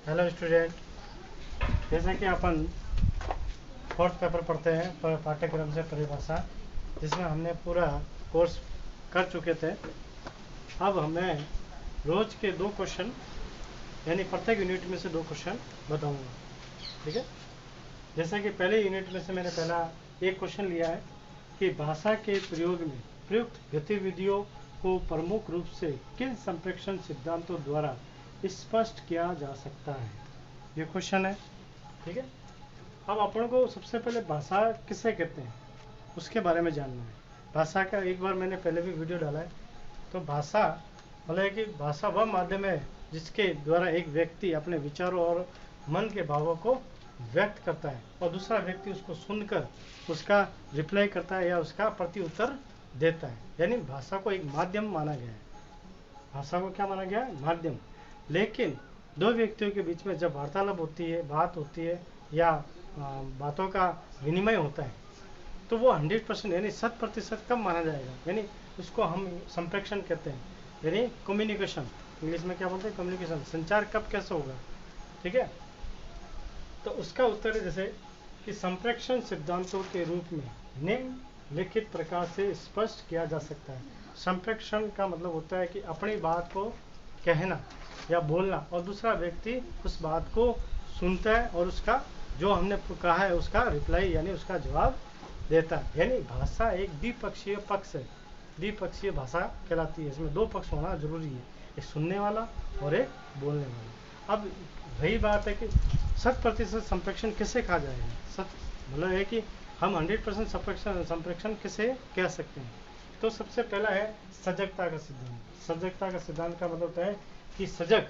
Hello student, जैसे कि अपन fourth paper पढ़ते हैं पाठ्यक्रम से परिभाषा, जिसमें हमने पूरा कोर्स कर चुके थे। अब हमें रोज के 2 क्वेश्चन, यानी प्रत्येक यूनिट में से 2 क्वेश्चन बताऊंगा। ठीक है। जैसे कि पहले यूनिट में से मैंने पहला एक क्वेश्चन लिया है कि भाषा के प्रयोग में प्रयुक्त गतिविधियों को प्रमुख रूप से किन संप्रेषण सिद्धांतों द्वारा स्पष्ट किया जा सकता है, ये क्वेश्चन है। ठीक है। अब अपन को सबसे पहले भाषा किसे कहते हैं उसके बारे में जानना है। भाषा का एक बार मैंने पहले भी वीडियो डाला है। तो भाषा मतलब है कि भाषा वह माध्यम है जिसके द्वारा एक व्यक्ति अपने विचारों और मन के भावों को व्यक्त करता है और दूसरा व्यक्ति उसको सुनकर उसका रिप्लाई करता है या उसका प्रति उत्तर देता है। यानी भाषा को एक माध्यम माना गया है। भाषा को क्या माना गया है? माध्यम। लेकिन दो व्यक्तियों के बीच में जब वार्तालाप होती है, बात होती है या बातों का विनिमय होता है, तो वो 100% यानी 100% कब माना जाएगा? यानी उसको हम संप्रेषण कहते हैं, यानी कम्युनिकेशन। इंग्लिश में क्या बोलते हैं? कम्युनिकेशन। संचार कब कैसे होगा? ठीक है। तो उसका उत्तर है जैसे कि संप्रेषण सिद्धांतों के रूप में निम्नलिखित प्रकार से स्पष्ट किया जा सकता है। संप्रेषण का मतलब होता है कि अपनी बात को कहना या बोलना और दूसरा व्यक्ति उस बात को सुनता है और उसका जो हमने कहा है उसका रिप्लाई यानी उसका जवाब देता है। यानी भाषा एक द्विपक्षीय पक्ष है, द्विपक्षीय भाषा कहलाती है। इसमें 2 पक्ष होना जरूरी है, एक सुनने वाला और एक बोलने वाला। अब रही बात है कि 100% संप्रेषण किसे कहा जाएगा? मतलब है कि हम 100% संप्रेषण किसे कह सकते हैं? तो सबसे पहला है सजगता का सिद्धांत। सजगता का सिद्धांत का मतलब होता है कि सजग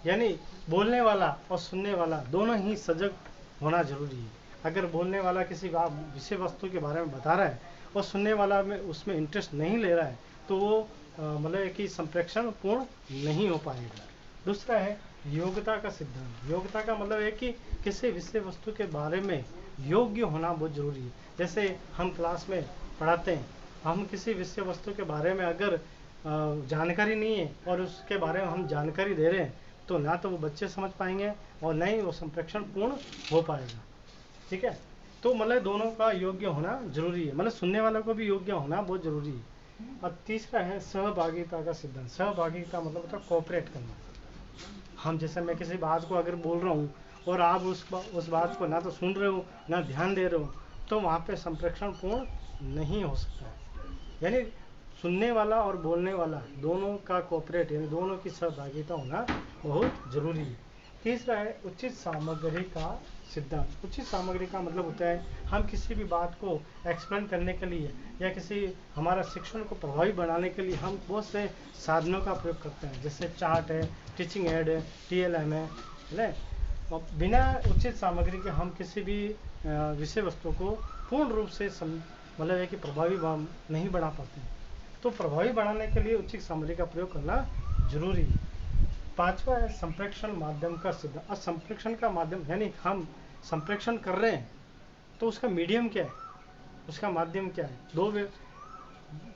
यानी बोलने वाला और सुनने वाला दोनों ही सजग होना जरूरी है। अगर बोलने वाला किसी विषय वस्तु के बारे में बता रहा है और सुनने वाला में उसमें इंटरेस्ट नहीं ले रहा है तो वो मतलब कि संप्रेषण पूर्ण नहीं हो पाएगा। दूसरा है योग्यता का सिद्धांत। योग्यता का मतलब है कि किसी विषय वस्तु के बारे में योग्य होना बहुत जरूरी है। जैसे हम क्लास में पढ़ाते हैं, हम किसी विषय वस्तु के बारे में अगर जानकारी नहीं है और उसके बारे में हम जानकारी दे रहे हैं तो ना तो वो बच्चे समझ पाएंगे और न ही वो संप्रेषण पूर्ण हो पाएगा। ठीक है। तो मतलब दोनों का योग्य होना जरूरी है, मतलब सुनने वालों को भी योग्य होना बहुत जरूरी है। और तीसरा है सहभागिता का सिद्धांत। सहभागिता मतलब होता है कोऑपरेट करना। हम जैसे मैं किसी बात को अगर बोल रहा हूँ और आप उस बात को ना तो सुन रहे हो ना ध्यान दे रहे हो तो वहाँ पे संप्रेषण पूर्ण नहीं हो सकता है। यानी सुनने वाला और बोलने वाला दोनों का कोऑपरेट यानी दोनों की सहभागिता होना बहुत जरूरी है। तीसरा है उचित सामग्री का सिद्धांत। उचित सामग्री का मतलब होता है हम किसी भी बात को एक्सप्लेन करने के लिए या किसी हमारा शिक्षण को प्रभावी बनाने के लिए हम बहुत से साधनों का प्रयोग करते हैं, जैसे चार्ट है, टीचिंग एड है, TLM है। और बिना उचित सामग्री के हम किसी भी विषय वस्तु को पूर्ण रूप से मतलब है कि प्रभावी नहीं बना पाते हैं। तो प्रभावी बनाने के लिए उचित सामग्री का प्रयोग करना जरूरी है। पांचवा है संप्रेषण माध्यम का सिद्धांत। अब संप्रेषण का माध्यम यानी हम संप्रेषण कर रहे हैं तो उसका मीडियम क्या है, उसका माध्यम क्या है?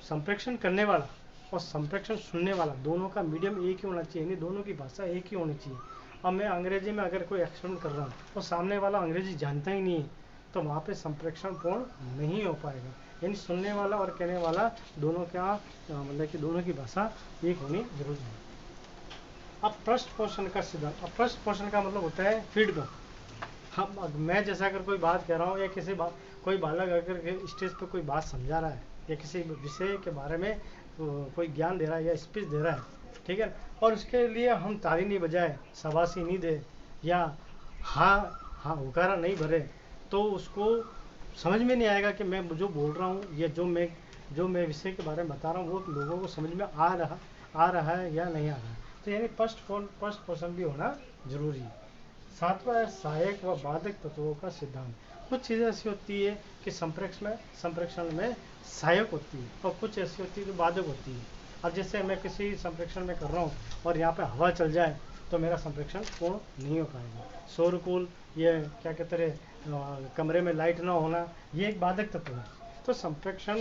संप्रेषण करने वाला और संप्रेषण सुनने वाला दोनों का मीडियम एक ही होना चाहिए, यानी दोनों की भाषा एक ही होनी चाहिए। अब मैं अंग्रेजी में अगर कोई एक्सप्लेन कर रहा हूँ और सामने वाला अंग्रेजी जानता ही नहीं है तो वहाँ पे संप्रेषण पूर्ण नहीं हो पाएगा। यानी सुनने वाला और कहने वाला दोनों का मतलब कि दोनों की भाषा एक होनी जरूरी है। अब पृष्ठ पोषण का सिद्धांत। अब पृष्ठ पोषण का मतलब होता है फीडबैक। हम मैं जैसा अगर कोई बात कह रहा हूँ या किसी बात कोई बालक अगर स्टेज पर कोई बात समझा रहा है या किसी विषय के बारे में कोई ज्ञान दे रहा है या स्पीच दे रहा है, ठीक है, और उसके लिए हम ताली नहीं बजाए, शाबाशी नहीं दे या हाँ हाँ हुकारा नहीं भरे तो उसको समझ में नहीं आएगा कि मैं जो बोल रहा हूँ या जो मैं विषय के बारे में बता रहा हूँ वो लोगों को समझ में आ रहा है या नहीं आ रहा है। तो यानी फर्स्ट पर्सन भी होना जरूरी है। सातवां है सहायक व बाधक तत्वों का सिद्धांत। कुछ चीज़ें ऐसी होती है कि संप्रेषण में सहायक होती है और कुछ ऐसी होती है जो बाधक होती है। अब जैसे मैं किसी संप्रेषण में कर रहा हूँ और यहाँ पे हवा चल जाए तो मेरा संप्रेषण पूर्ण नहीं हो पाएगा। शोरगुल, ये क्या कहते हैं, कमरे में लाइट ना होना, ये एक बाधक तत्व है। तो संप्रेषण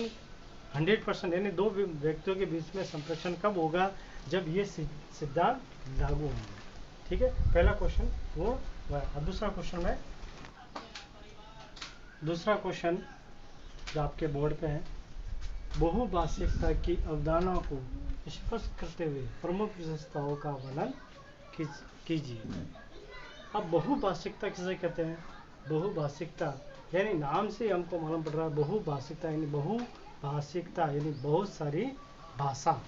100% यानी दो व्यक्तियों के बीच में संप्रेषण कब होगा? जब ये सिद्धांत लागू होंगे। ठीक है, पहला क्वेश्चन वो हुआ। अब दूसरा क्वेश्चन जो आपके बोर्ड पे है, बहुभाषिकता की अवधारणा को स्पष्ट करते हुए प्रमुख विशेषताओं का वर्णन कीजिए। अब बहुभाषिकता किसे कहते हैं? बहुभाषिकता यानी नाम से हमको मालूम पड़ रहा है, बहुभाषिकता यानी बहुत सारी भाषा।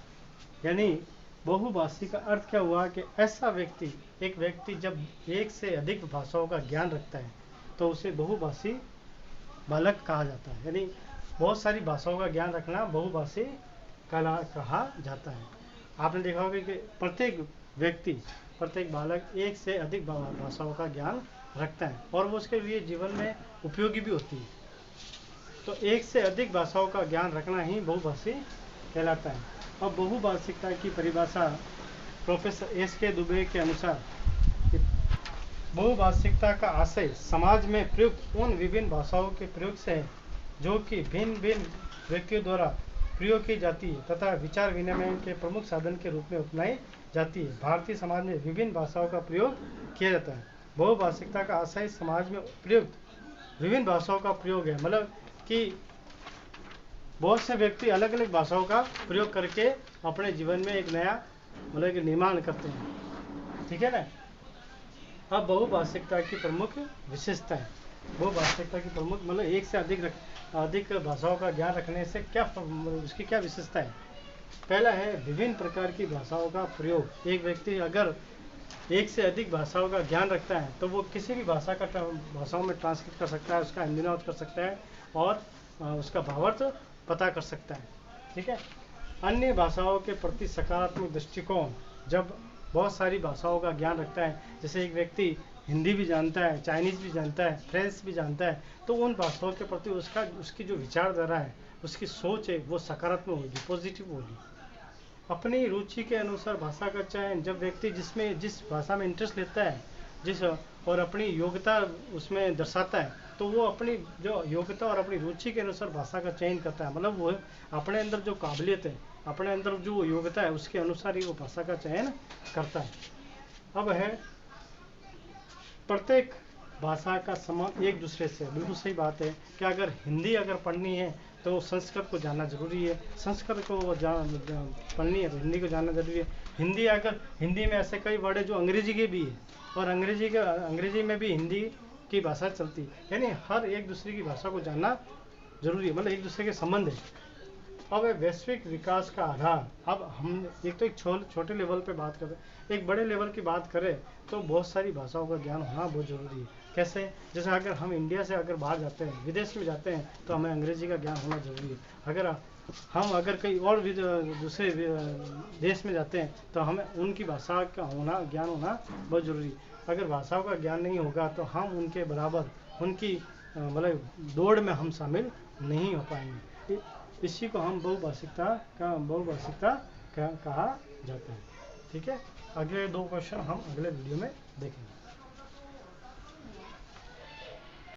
यानी बहुभाषी का अर्थ क्या हुआ कि एक व्यक्ति जब एक से अधिक भाषाओं का ज्ञान रखता है तो उसे बहुभाषी बालक कहा जाता है। यानी बहुत सारी भाषाओं का ज्ञान रखना बहुभाषी कहा जाता है। आपने देखा होगा कि प्रत्येक बालक एक से अधिक भाषाओं का ज्ञान रखता है और वो उसके लिए जीवन में उपयोगी भी होती है। तो एक से अधिक भाषाओं का ज्ञान रखना ही बहुभाषी कहलाता है। अब बहुभाषिकता की परिभाषा प्रोफेसर एस.के. दुबे के अनुसार बहुभाषिकता का आशय समाज में प्रयुक्त उन विभिन्न भाषाओं के प्रयोग से है जो कि भिन्न भिन्न व्यक्तियों द्वारा प्रयोग की जाती है तथा विचार विनिमय के प्रमुख साधन के रूप में अपनाई जाती है। भारतीय समाज में विभिन्न भाषाओं का प्रयोग किया जाता है। बहुभाषिकता का आशय समाज में प्रयुक्त विभिन्न भाषाओं का प्रयोग है, मतलब कि बहुत से व्यक्ति अलग अलग भाषाओं का प्रयोग करके अपने जीवन में एक नया मतलब निर्माण करते हैं। ठीक है ना। अब बहुभाषिकता की प्रमुख विशेषता है। बहुभाषिकता की प्रमुख मतलब एक से अधिक भाषाओं का ज्ञान रखने से उसकी क्या विशेषता है? पहला है विभिन्न प्रकार की भाषाओं का प्रयोग। एक व्यक्ति अगर एक से अधिक भाषाओं का ज्ञान रखता है तो वो किसी भी भाषाओं में ट्रांसलेट कर सकता है, उसका अनुवाद कर सकता है और उसका भावार्थ पता कर सकता है। ठीक है। अन्य भाषाओं के प्रति सकारात्मक दृष्टिकोण, जब बहुत सारी भाषाओं का ज्ञान रखता है, जैसे एक व्यक्ति हिंदी भी जानता है, चाइनीज़ भी जानता है, फ्रेंच भी जानता है, तो उन भाषाओं के प्रति उसकी जो विचारधारा है, उसकी सोच है, वो सकारात्मक होगी, पॉजिटिव होगी। अपनी रुचि के अनुसार भाषा का चयन, जब व्यक्ति जिस भाषा में इंटरेस्ट लेता है और अपनी योग्यता उसमें दर्शाता है, तो वो अपनी जो योग्यता और अपनी रुचि के अनुसार भाषा का चयन करता है। मतलब वो अपने अंदर जो काबिलियत है, अपने अंदर जो योग्यता है, उसके अनुसार ही वो भाषा का चयन करता है। अब है प्रत्येक भाषा का संबंध एक दूसरे से। बिल्कुल सही बात है कि अगर हिंदी पढ़नी है तो संस्कृत को जानना जरूरी है, संस्कृत को पढ़नी है तो हिंदी को जानना जरूरी है। हिंदी में ऐसे कई वर्ड है जो अंग्रेजी के भी है और अंग्रेजी में भी हिंदी की भाषा चलती है। यानी हर एक दूसरे की भाषा को जानना जरूरी है, मतलब एक दूसरे के संबंध है। अब वैश्विक विकास का आधार, अब हम एक छोटे लेवल पे बात करें, एक बड़े लेवल की बात करें तो बहुत सारी भाषाओं का ज्ञान होना बहुत ज़रूरी है। कैसे? जैसे अगर हम इंडिया से बाहर जाते हैं, विदेश में जाते हैं, तो हमें अंग्रेजी का ज्ञान होना जरूरी है। अगर कहीं और दूसरे देश में जाते हैं तो हमें उनकी भाषा का ज्ञान होना बहुत ज़रूरी है। अगर भाषाओं का ज्ञान नहीं होगा तो हम उनके बराबर उनकी मतलब दौड़ में हम शामिल नहीं हो पाएंगे। इसी को हम बहुभाषिकता कहा जाता है। ठीक है। अगले 2 क्वेश्चन हम अगले वीडियो में देखेंगे।